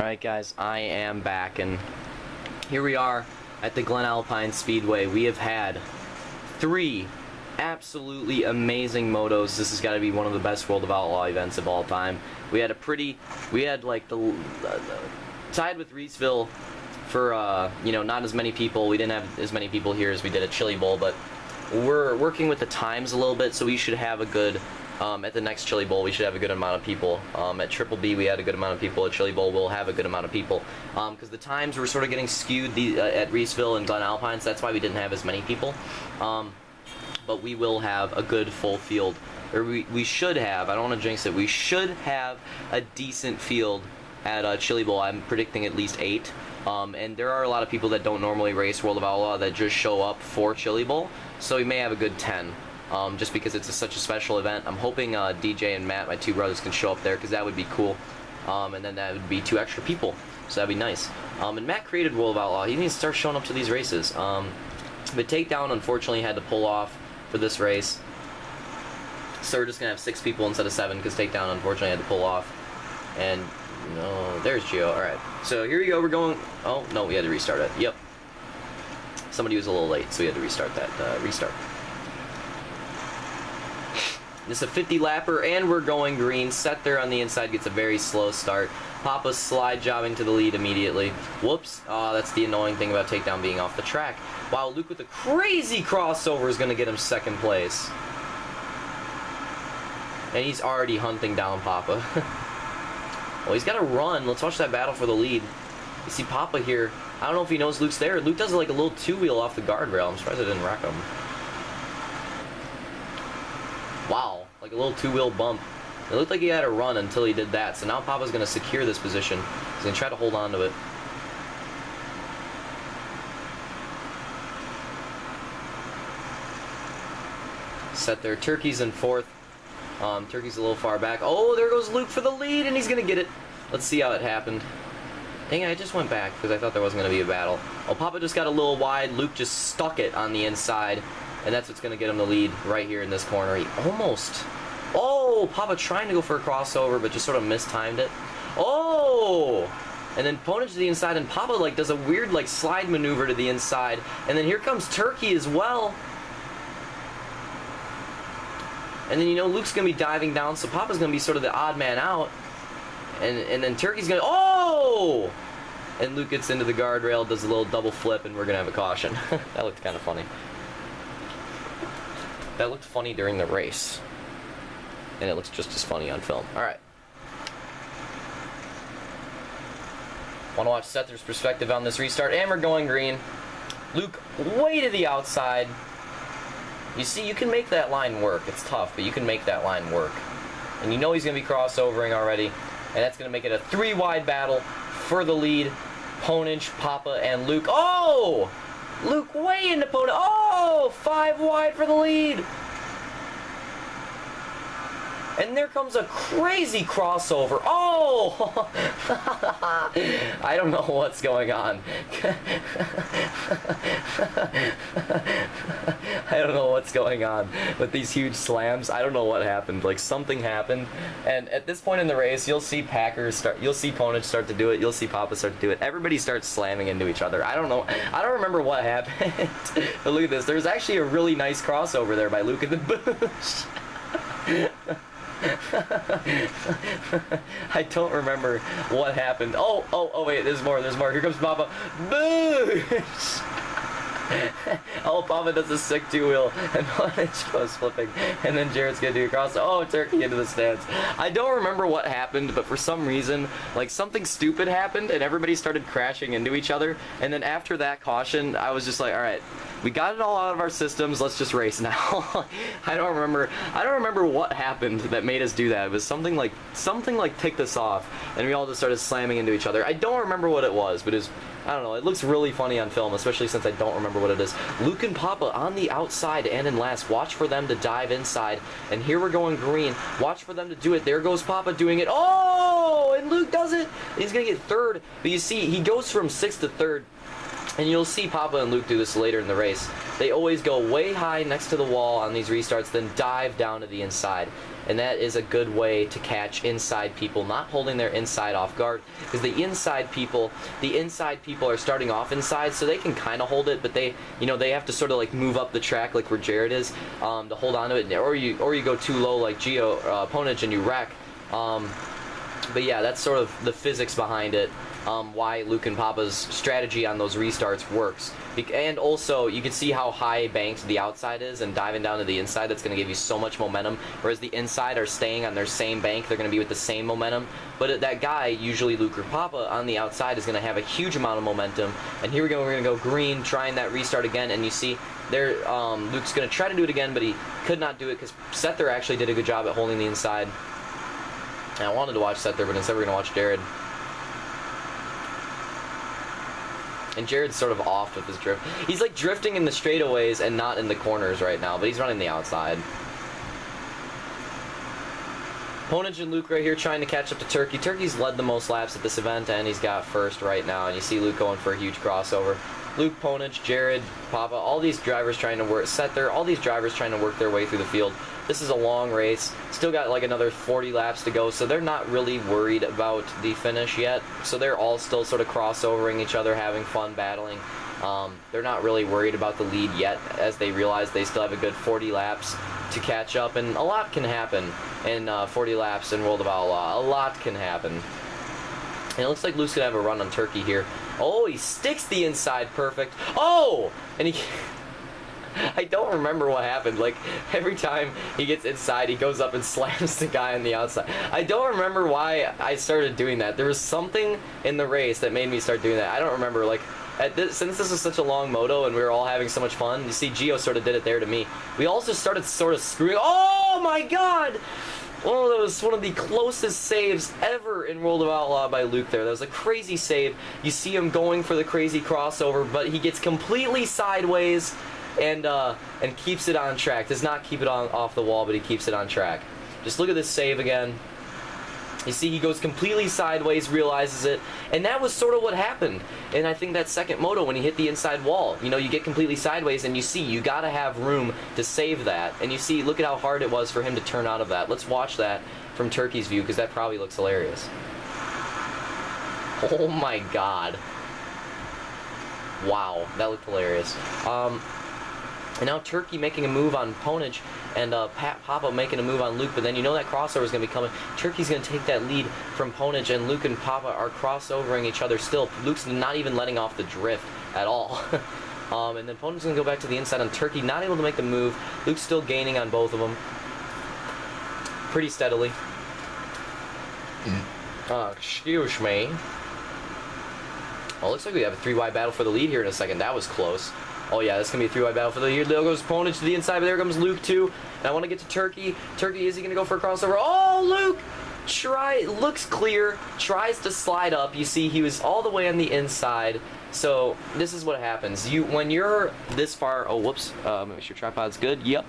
Alright guys, I am back, and here we are at the Glen Alpine Speedway. We have had 3 absolutely amazing motos. This has got to be one of the best World of Outlaw events of all time. We had like tied with Reesville for, you know, not as many people. We didn't have as many people here as we did at Chili Bowl, but we're working with the times a little bit, so we should have a good, at the next Chili Bowl, we should have a good amount of people. At Triple B, we had a good amount of people. At Chili Bowl, we'll have a good amount of people. Because the times were sort of getting skewed at Reesville and Glen Alpine, so that's why we didn't have as many people. But we will have a good full field. Or we should have, I don't want to jinx it, we should have a decent field at Chili Bowl. I'm predicting at least 8. And there are a lot of people that don't normally race World of Outlaw that just show up for Chili Bowl, so we may have a good 10. Just because it's such a special event. I'm hoping DJ and Matt, my 2 brothers, can show up there, because that would be cool. And then that would be 2 extra people, so that'd be nice. And Matt created World of Outlaw. He needs to start showing up to these races. But Takedown, unfortunately, had to pull off for this race. So we're just going to have 6 people instead of 7, because Takedown, unfortunately, had to pull off. And, no, there's Gio. Alright, so here we go. We're going... Oh, no, we had to restart it. Yep. Somebody was a little late, so we had to restart that. Restart. This is a 50 lapper, and we're going green. Set there on the inside gets a very slow start. Papa's slide jobbing to the lead immediately. Whoops. That's the annoying thing about Takedown being off the track. Wow, Luke with a crazy crossover is going to get him 2nd place. And he's already hunting down Papa. Well, he's got to run. Let's watch that battle for the lead. You see Papa here. I don't know if he knows Luke's there. Luke does like a little 2-wheel off the guardrail. I'm surprised I didn't wreck him. Wow, like a little 2-wheel bump. It looked like he had a run until he did that. So now Papa's going to secure this position. He's going to try to hold on to it. Set there. Turkey's in 4th. Turkey's a little far back. Oh, there goes Luke for the lead, and he's going to get it. Let's see how it happened. Dang it, I just went back because I thought there wasn't going to be a battle. Oh, Papa just got a little wide. Luke just stuck it on the inside. And that's what's going to get him the lead right here in this corner. He almost... Oh! Papa trying to go for a crossover, but just sort of mistimed it. Oh! And then Ponage to the inside, and Papa like does a weird like slide maneuver to the inside. And then here comes Turkey as well. And then, you know, Luke's going to be diving down, so Papa's going to be sort of the odd man out. And then Turkey's going to... Oh! And Luke gets into the guardrail, does a little double flip, and we're going to have a caution. That looked kind of funny. That looked funny during the race. And it looks just as funny on film. Alright. Want to watch Sether's perspective on this restart. And we're going green. Luke way to the outside. You see, you can make that line work. It's tough, but you can make that line work. And you know he's going to be crossovering already. And that's going to make it a 3-wide battle for the lead. Ponage, Papa, and Luke. Oh! Luke way into Ponage. Oh! 5 wide for the lead. And there comes a crazy crossover. Oh! I don't know what's going on. I don't know what's going on with these huge slams. I don't know what happened. Like, something happened. And at this point in the race, you'll see Packers start, you'll see Ponage start to do it, you'll see Papa start to do it. Everybody starts slamming into each other. I don't know. I don't remember what happened. But look at this. There's actually a really nice crossover there by Luke in the bush. I don't remember what happened. Oh, wait, there's more. Here comes Papa. Boosh! Oh, Papa does a sick 2-wheel, and Ponage goes flipping, and then Jared's gonna do a cross. Oh, Turkey into the stands. I don't remember what happened, but for some reason, like, something stupid happened, and everybody started crashing into each other, and then after that caution, I was just like, alright, we got it all out of our systems, let's just race now. I don't remember what happened that made us do that. It was something like ticked us off, and we all just started slamming into each other. I don't remember what it was, but I don't know, it looks really funny on film, especially since I don't remember what it is. Luke and Papa on the outside and in last. Watch for them to dive inside. And here we're going green. Watch for them to do it. There goes Papa doing it. Oh! And Luke does it! He's going to get 3rd. But you see, he goes from 6th to 3rd. And you'll see Papa and Luke do this later in the race. They always go way high next to the wall on these restarts, then dive down to the inside. and that is a good way to catch inside people not holding their inside off guard, because the inside people are starting off inside, so they can kind of hold it, but they have to sort of like move up the track like where Jared is to hold on to it, or you go too low like Geo Ponage and you wreck. But yeah, that's sort of the physics behind it. Why Luke and Papa's strategy on those restarts works. And also, you can see how high banked the outside is, and diving down to the inside, that's going to give you so much momentum, whereas the inside are staying on their same bank, they're going to be with the same momentum. But that guy, usually Luke or Papa, on the outside is going to have a huge amount of momentum. And here we go, we're going to go green, trying that restart again, and you see there, Luke's going to try to do it again, but he could not do it, because Sether actually did a good job at holding the inside. And I wanted to watch Sether, but instead we're going to watch Jared. And Jared's sort of off with his drift. He's like drifting in the straightaways and not in the corners right now, but he's running the outside. Ponage and Luke right here trying to catch up to Turkey. Turkey's led the most laps at this event, and he's got first right now. And you see Luke going for a huge crossover. Luke, Ponage, Jared, Papa, all these drivers trying to work, Sether, all these drivers trying to work their way through the field. This is a long race. Still got like another 40 laps to go, so they're not really worried about the finish yet. So they're all still sort of crossovering each other, having fun, battling. They're not really worried about the lead yet, as they realize they still have a good 40 laps to catch up, and a lot can happen in 40 laps in World of Outlaw. A lot can happen. And it looks like Luke's gonna have a run on Turkey here. Oh, he sticks the inside perfect. Oh! And he... I don't remember what happened. Like, every time he gets inside, he goes up and slams the guy on the outside. I don't remember why I started doing that. There was something in the race that made me start doing that. I don't remember. Like, since this was such a long moto and we were all having so much fun, you see Gio sort of did it there to me. We all just started sort of screwing. Oh my god! Oh, that was one of the closest saves ever in World of Outlaw by Luke there. That was a crazy save. You see him going for the crazy crossover, but he gets completely sideways and keeps it on track. Does not keep it off the wall, but he keeps it on track. Just look at this save again. You see he goes completely sideways, realizes it, and that was sort of what happened. And I think that second moto when he hit the inside wall, you know, you get completely sideways and you see you gotta have room to save that. And you see, look at how hard it was for him to turn out of that. Let's watch that from Turkey's view, because that probably looks hilarious. Oh my god. Wow, that looked hilarious. And now Turkey making a move on Ponage, and Papa making a move on Luke, but then you know that crossover is going to be coming. Turkey's going to take that lead from Ponage, and Luke and Papa are crossovering each other still. Luke's not even letting off the drift at all. And then Ponage's going to go back to the inside on Turkey, not able to make the move. Luke's still gaining on both of them. Pretty steadily. Excuse me. Well, looks like we have a 3-wide battle for the lead here in a second. That was close. Oh yeah, this is going to be a 3-wide battle for the lead. There goes Ponage to the inside, but there comes Luke too. And I want to get to Turkey. Turkey, is he going to go for a crossover? Oh, Luke! Looks clear, tries to slide up. You see he was all the way on the inside. So this is what happens. When you're this far, oh whoops, make sure tripod's good. Yep.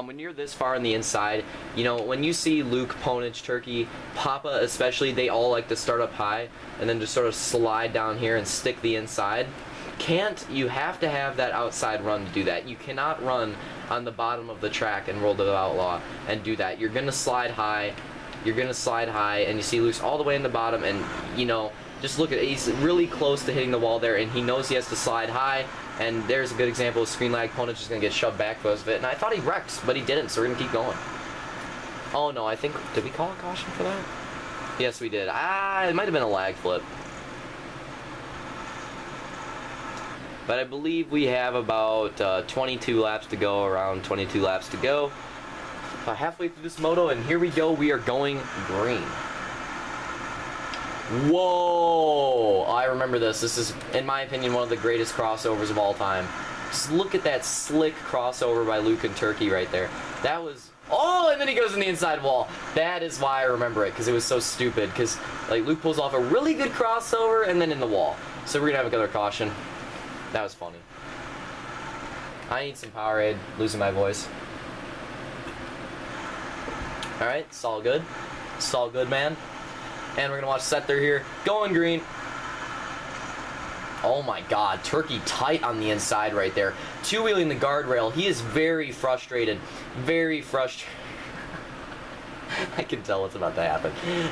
When you're this far on the inside, you know, when you see Luke, Ponage, Turkey, Papa especially, they all like to start up high and then just sort of slide down here and stick the inside. You have to have that outside run to do that. You cannot run on the bottom of the track in World of Outlaw and do that. You're gonna slide high. You're gonna slide high, and you see Luke's all the way in the bottom, and you know, just look at it. He's really close to hitting the wall there, and he knows he has to slide high. And there's a good example of screen lag. Ponage is gonna get shoved back because of it, and I thought he wrecked, but he didn't. So we're gonna keep going. Oh no, I think, did we call a caution for that? Yes, we did. It might have been a lag flip. But I believe we have about 22 laps to go, around 22 laps to go. Halfway through this moto, and here we go, we are going green. Whoa! I remember this. This is, in my opinion, one of the greatest crossovers of all time. Just look at that slick crossover by Luke and Turkey right there. That was... Oh, and then he goes in the inside wall. That is why I remember it, because it was so stupid. Because like Luke pulls off a really good crossover, and then in the wall. So we're going to have another caution. That was funny. I need some Powerade. Losing my voice. Alright, it's all good. It's all good, man. And we're going to watch Sether here. Going green. Oh my god. Turkey tight on the inside right there. Two-wheeling the guardrail. He is very frustrated. Very frustrated. I can tell what's about to happen.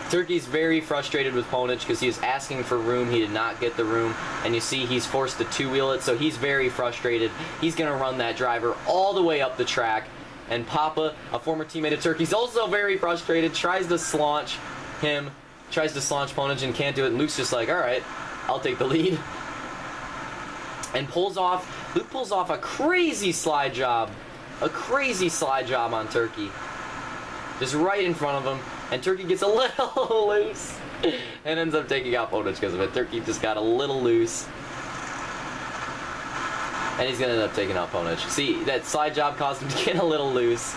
Turkey's very frustrated with Ponage because he was asking for room. He did not get the room. And you see he's forced to two-wheel it, so he's very frustrated. He's going to run that driver all the way up the track. And Papa, a former teammate of Turkey's, also very frustrated, tries to slaunch him, tries to slaunch Ponage and can't do it. And Luke's just like, all right, I'll take the lead. And Luke pulls off a crazy slide job. A crazy slide job on Turkey. Just right in front of him, and Turkey gets a little loose and ends up taking out Ponage because of it. Turkey just got a little loose, and he's going to end up taking out Ponage. See, that slide job caused him to get a little loose,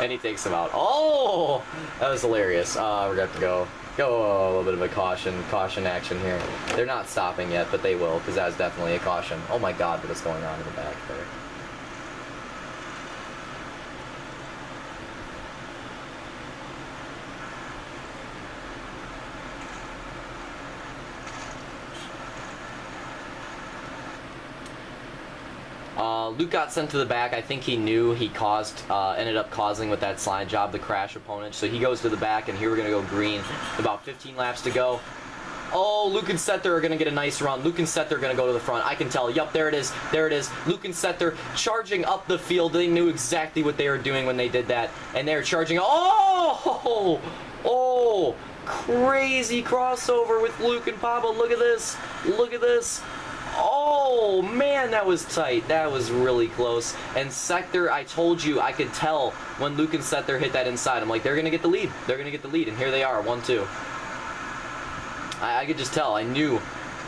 and he takes him out. Oh, that was hilarious. We're going to have to go a little bit of a caution action here. They're not stopping yet, but they will, because that was definitely a caution. Oh my God, what is going on in the back there? Luke got sent to the back. I think he knew he ended up causing with that slide job the crash opponent. So he goes to the back, and here we're going to go green. About 15 laps to go. Oh, Luke and Sether are going to get a nice run. Luke and Sether are going to go to the front. I can tell. Yup, there it is. There it is. Luke and Sether charging up the field. They knew exactly what they were doing when they did that. And they're charging. Oh! Oh! Crazy crossover with Luke and Papa. Look at this. Look at this. Oh, man, that was tight. That was really close. And Sector, I told you, I could tell when Luke and Sether hit that inside. I'm like, they're going to get the lead. They're going to get the lead. And here they are, 1-2. I could just tell. I knew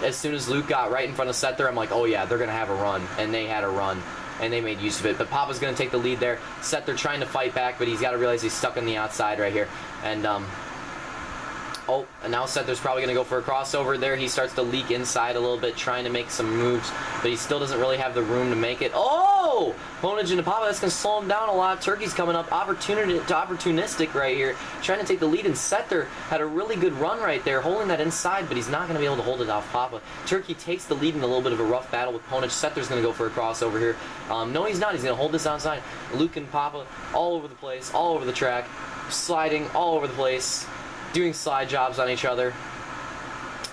as soon as Luke got right in front of Sether, I'm like, oh, yeah, they're going to have a run. And they had a run. And they made use of it. But Papa's going to take the lead there. Sether trying to fight back, but he's got to realize he's stuck on the outside right here. And, oh, and now Sether's probably going to go for a crossover there. He starts to leak inside a little bit, trying to make some moves, but he still doesn't really have the room to make it. Oh! Ponage into Papa, that's going to slow him down a lot. Turkey's coming up opportunistic right here, trying to take the lead, and Sether had a really good run right there, holding that inside, but he's not going to be able to hold it off Papa. Turkey takes the lead in a little bit of a rough battle with Ponage. Sether's going to go for a crossover here. No, he's not. He's going to hold this outside. Luke and Papa all over the place, all over the track, sliding all over the place, doing slide jobs on each other.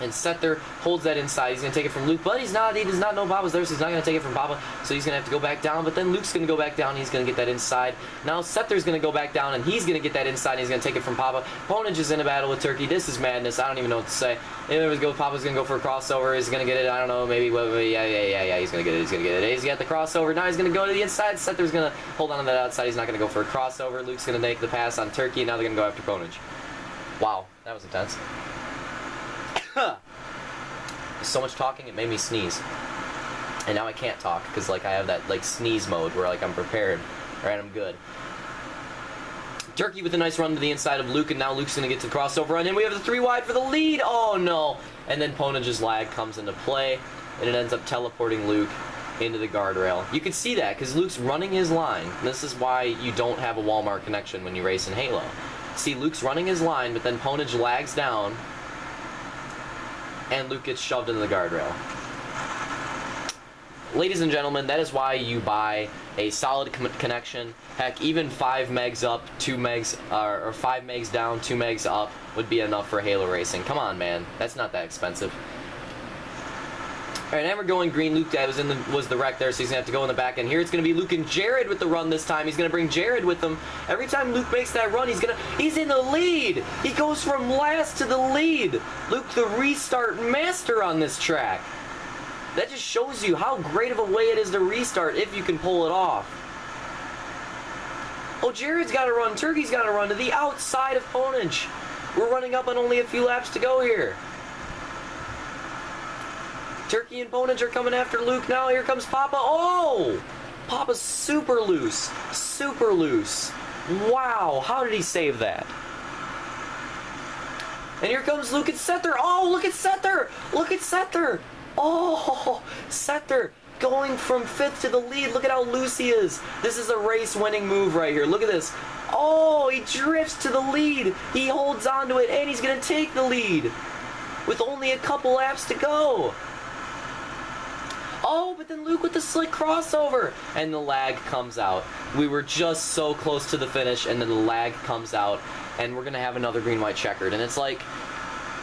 And Sether holds that inside. He's going to take it from Luke, but he does not know Papa's there, so he's not going to take it from Papa. So he's going to have to go back down, but then Luke's going to go back down, and he's going to get that inside. Now Sether's going to go back down, and he's going to get that inside, and he's going to take it from Papa. Ponage is in a battle with Turkey. This is madness. I don't even know what to say. Papa's going to go for a crossover. He's going to get it. I don't know. Maybe. Yeah. He's going to get it. He's going to get it. He's got the crossover. Now he's going to go to the inside. Sether's going to hold on to that outside. He's not going to go for a crossover. Luke's going to make the pass on Turkey, and now they're going to go after Ponage. Wow, that was intense. So much talking, it made me sneeze. And now I can't talk, because like I have that like sneeze mode where like I'm prepared. Alright, I'm good. Turkey with a nice run to the inside of Luke, and now Luke's going to get to the crossover, and then we have the 3 wide for the lead. Oh no. And then Ponage's lag comes into play, and it ends up teleporting Luke into the guardrail. You can see that, because Luke's running his line. This is why you don't have a Walmart connection when you race in Halo. See, Luke's running his line, but then Ponage lags down, and Luke gets shoved into the guardrail. Ladies and gentlemen, that is why you buy a solid connection. Heck, even 5 megs up, 2 megs, or 5 megs down, 2 megs up would be enough for Halo racing. Come on, man. That's not that expensive. Alright, now we're going green. Luke was the wreck there, so he's going to have to go in the back. And here it's going to be Luke and Jared with the run this time. He's going to bring Jared with him. Every time Luke makes that run, he's in the lead. He goes from last to the lead. Luke, the restart master on this track. That just shows you how great of a way it is to restart if you can pull it off. Oh, Jared's got to run. Turkey's got to run to the outside of Ponage. We're running up on only a few laps to go here. Turkey and Ponage are coming after Luke now. Here comes Papa. Oh! Papa's super loose. Super loose. Wow, how did he save that? And here comes Luke and Sether. Oh, look at Sether! Look at Sether! Oh, Sether going from 5th to the lead. Look at how loose he is. This is a race-winning move right here. Look at this. Oh, he drifts to the lead. He holds on to it, and he's going to take the lead with only a couple laps to go. Oh, but then Luke with the slick crossover. And the lag comes out. We were just so close to the finish, and then the lag comes out. and we're going to have another green-white checkered. And it's like,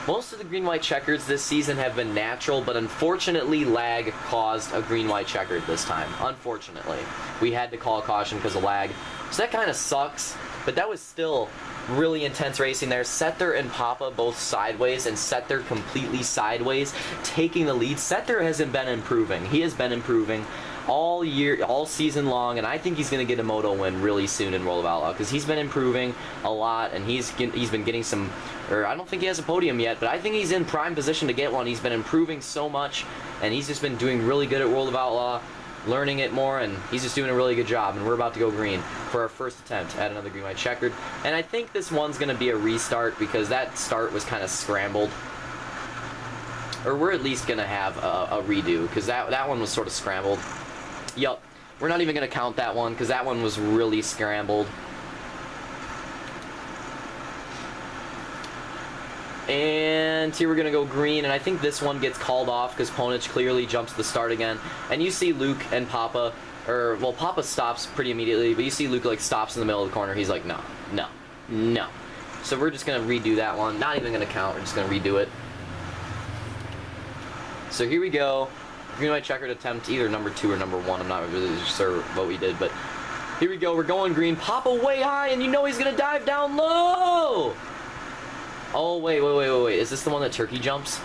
most of the green-white checkers this season have been natural, but unfortunately lag caused a green-white checkered this time. Unfortunately. We had to call a caution because of lag. So that kind of sucks, but that was still really intense racing there. Sether and Papa both sideways, and Sether completely sideways, taking the lead. Sether hasn't been improving. He has been improving all year, all season long, and I think he's going to get a moto win really soon in World of Outlaw, because he's been improving a lot, and he's been getting some, or I don't think he has a podium yet, but I think he's in prime position to get one. He's been improving so much, and he's just been doing really good at World of Outlaw, learning it more, and he's just doing a really good job. And we're about to go green for our first attempt at another green-white checkered, and I think this one's going to be a restart, because that start was kind of scrambled, or we're at least going to have a redo, because that one was sort of scrambled. Yup, we're not even going to count that one, because that one was really scrambled. And here we're going to go green, and I think this one gets called off because Ponich clearly jumps the start again. And you see Luke and Papa, or, well, Papa stops pretty immediately, but you see Luke, like, stops in the middle of the corner. He's like, no, no, no. So we're just going to redo that one. Not even going to count. We're just going to redo it. So here we go. Green-white checkered attempt, either number 2 or number 1. I'm not really sure what we did, but here we go. We're going green. Papa way high, and you know he's going to dive down low. Oh, wait. Is this the one that Turkey jumps?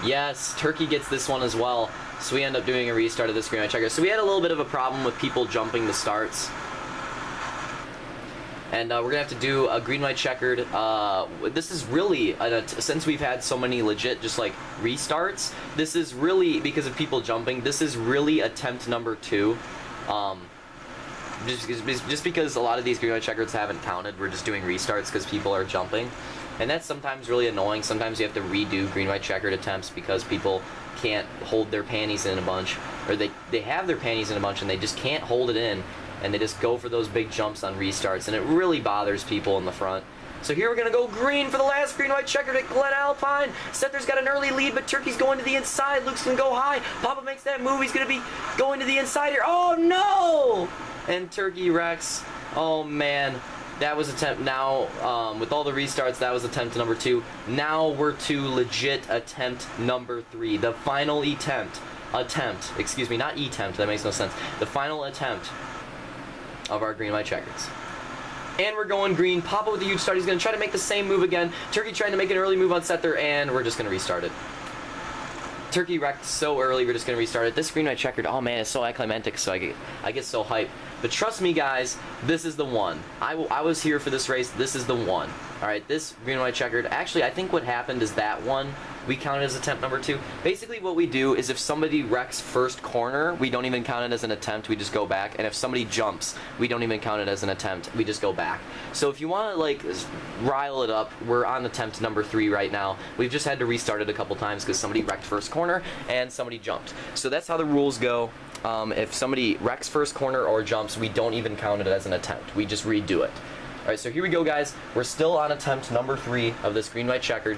Yes, Turkey gets this one as well. So we end up doing a restart of this green-white checker. So we had a little bit of a problem with people jumping the starts. And we're going to have to do a green-white checkered. This is really, since we've had so many legit just like restarts, this is really, because of people jumping, this is really attempt number 2. Just because a lot of these green-white checkers haven't counted, we're just doing restarts because people are jumping. And that's sometimes really annoying. Sometimes you have to redo green-white checkered attempts because people can't hold their panties in a bunch. Or they have their panties in a bunch and they just can't hold it in. And they just go for those big jumps on restarts. And it really bothers people in the front. So here we're going to go green for the last green-white checkered at Glen Alpine. Sether's got an early lead, but Turkey's going to the inside. Luke's going to go high. Papa makes that move. He's going to be going to the inside here. Oh, no! And Turkey wrecks. Oh, man. That was attempt now. With all the restarts, that was attempt number 2. Now we're to legit attempt number 3. The final attempt. Excuse me, not attempt. That makes no sense. The final attempt of our green-white checkers. And we're going green. Papa with a huge start. He's going to try to make the same move again. Turkey trying to make an early move on Sether, and we're just going to restart it. Turkey wrecked so early, we're just going to restart it. This green-white checkered, oh man, it's so acclimatic, so I get so hyped. But trust me, guys, this is the one. I was here for this race. This is the one. All right, this green-white checkered. Actually, I think what happened is that one we counted as attempt number 2. Basically, what we do is if somebody wrecks first corner, we don't even count it as an attempt. We just go back. And if somebody jumps, we don't even count it as an attempt. We just go back. So if you want to, like, rile it up, we're on attempt number 3 right now. We've just had to restart it a couple times because somebody wrecked first corner and somebody jumped. So that's how the rules go. If somebody wrecks first corner or jumps, we don't even count it as an attempt. We just redo it. Alright, so here we go, guys. We're still on attempt number 3 of this green-white checkered.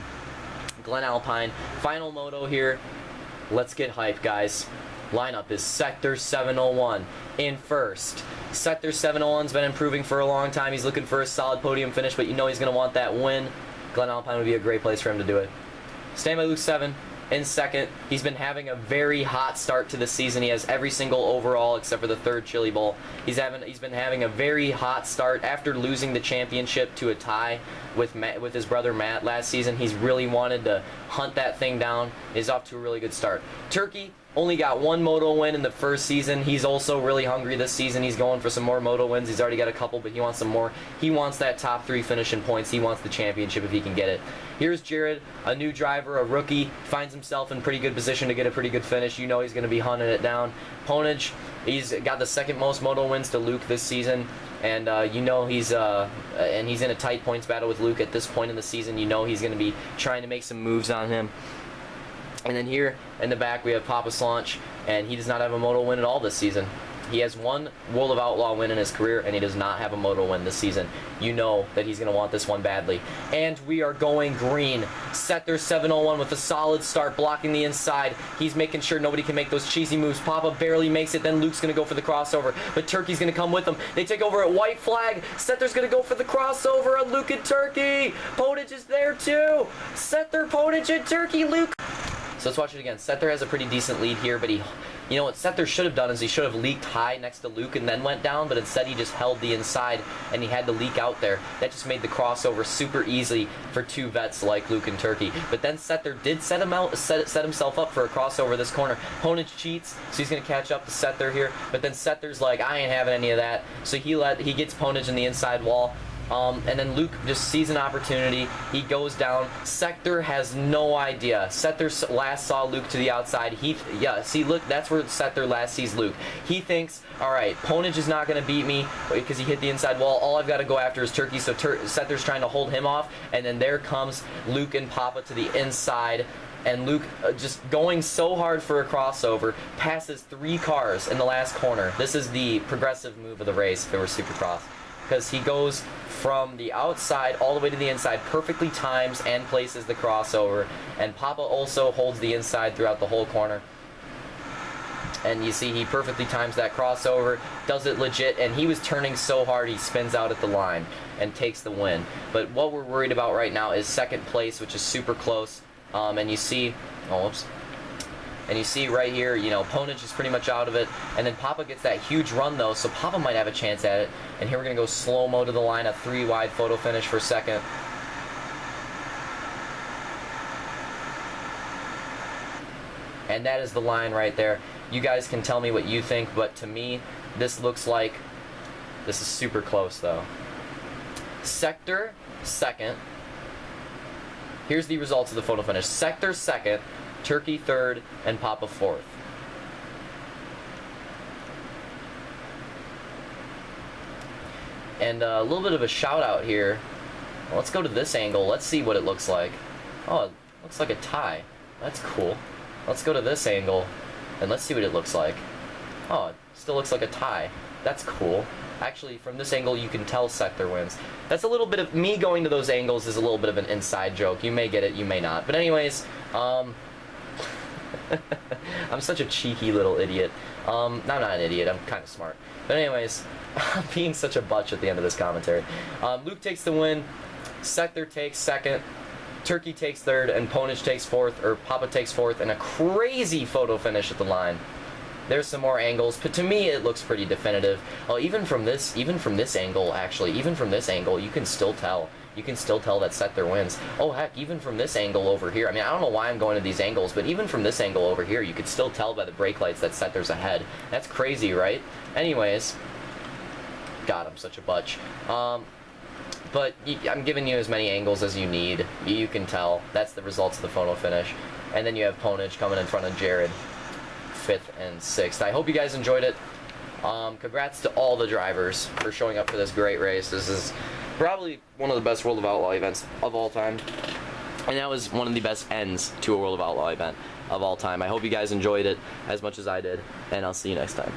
Glen Alpine. Final moto here. Let's get hyped, guys. Lineup is Sector 701 in first. Sector 701's been improving for a long time. He's looking for a solid podium finish, but you know he's going to want that win. Glen Alpine would be a great place for him to do it. Stand by Luke 7. In second, he's been having a very hot start to the season. He has every single overall except for the 3rd Chili Bowl. He's been having a very hot start after losing the championship to a tie with his brother Matt last season. He's really wanted to hunt that thing down. He's off to a really good start. Turkey only got 1 moto win in the first season. He's also really hungry this season. He's going for some more moto wins. He's already got a couple, but he wants some more. He wants that top 3 finish in points. He wants the championship if he can get it. Here's Jared, a new driver, a rookie, finds himself in pretty good position to get a pretty good finish. You know he's going to be hunting it down. Ponich, he's got the 2nd most moto wins to Luke this season. And you know he's in a tight points battle with Luke at this point in the season. You know he's going to be trying to make some moves on him. And then here in the back we have Papa Slaunch, and he does not have a moto win at all this season. He has one World of Outlaw win in his career, and he does not have a moto win this season. You know that he's going to want this one badly. And we are going green. Sether 701 with a solid start, blocking the inside. He's making sure nobody can make those cheesy moves. Papa barely makes it, then Luke's going to go for the crossover, but Turkey's going to come with him. They take over at white flag. Sether's going to go for the crossover at Luke and Turkey. Ponage is there too. Sether, Ponage, and Turkey. Luke. So let's watch it again. Sether has a pretty decent lead here, but you know what Sether should have done is he should have leaked high next to Luke and then went down, but instead he just held the inside and he had to leak out there. That just made the crossover super easy for two vets like Luke and Turkey. But then Sether did set himself up for a crossover this corner. Ponage cheats, so he's going to catch up to Sether here, but then Sether's like, I ain't having any of that, so he gets Ponage in the inside wall. And then Luke just sees an opportunity. He goes down. Sether has no idea. Sether last saw Luke to the outside. See, look, that's where Sether last sees Luke. He thinks, all right, Ponage is not going to beat me because he hit the inside wall. All I've got to go after is Turkey, so Sether's trying to hold him off. And then there comes Luke and Papa to the inside. And Luke, just going so hard for a crossover, passes 3 cars in the last corner. This is the progressive move of the race if it were Supercross, because he goes from the outside all the way to the inside, perfectly times and places the crossover, and Papa also holds the inside throughout the whole corner. And you see he perfectly times that crossover, does it legit, and he was turning so hard he spins out at the line and takes the win. But what we're worried about right now is second place, which is super close. And you see, and you see right here, you know, Ponage is pretty much out of it. And then Papa gets that huge run, though, so Papa might have a chance at it. And here we're going to go slow-mo to the line, a 3-wide photo finish for second. And that is the line right there. You guys can tell me what you think, but to me, this looks like this is super close, though. Sether second. Here's the results of the photo finish. Sether second, Turkey third, and Papa fourth. And a little bit of a shout out here. Well, let's go to this angle. Let's see what it looks like. Oh, it looks like a tie. That's cool. Let's go to this angle, and let's see what it looks like. Oh, it still looks like a tie. That's cool. Actually, from this angle, you can tell Sether wins. That's a little bit of me going to those angles is a little bit of an inside joke. You may get it, you may not. But anyways, I'm such a cheeky little idiot. I'm not an idiot, I'm kind of smart. But anyways, I'm being such a butch at the end of this commentary. Luke takes the win, Sether takes second, Turkey takes third, and Ponage takes fourth, or Papa takes fourth, and a crazy photo finish at the line. There's some more angles, but to me it looks pretty definitive. Oh, even from this angle, actually, even from this angle, you can still tell. You can still tell that Sether wins. Oh heck, even from this angle over here. I mean, I don't know why I'm going to these angles, but even from this angle over here, you could still tell by the brake lights that Sether's ahead. That's crazy, right? Anyways, God, I'm such a butch. But I'm giving you as many angles as you need. You can tell. That's the results of the photo finish. And then you have Ponage coming in front of Jared, 5th and 6th. I hope you guys enjoyed it. Congrats to all the drivers for showing up for this great race. This is probably one of the best World of Outlaw events of all time. And that was one of the best ends to a World of Outlaw event of all time. I hope you guys enjoyed it as much as I did, and I'll see you next time.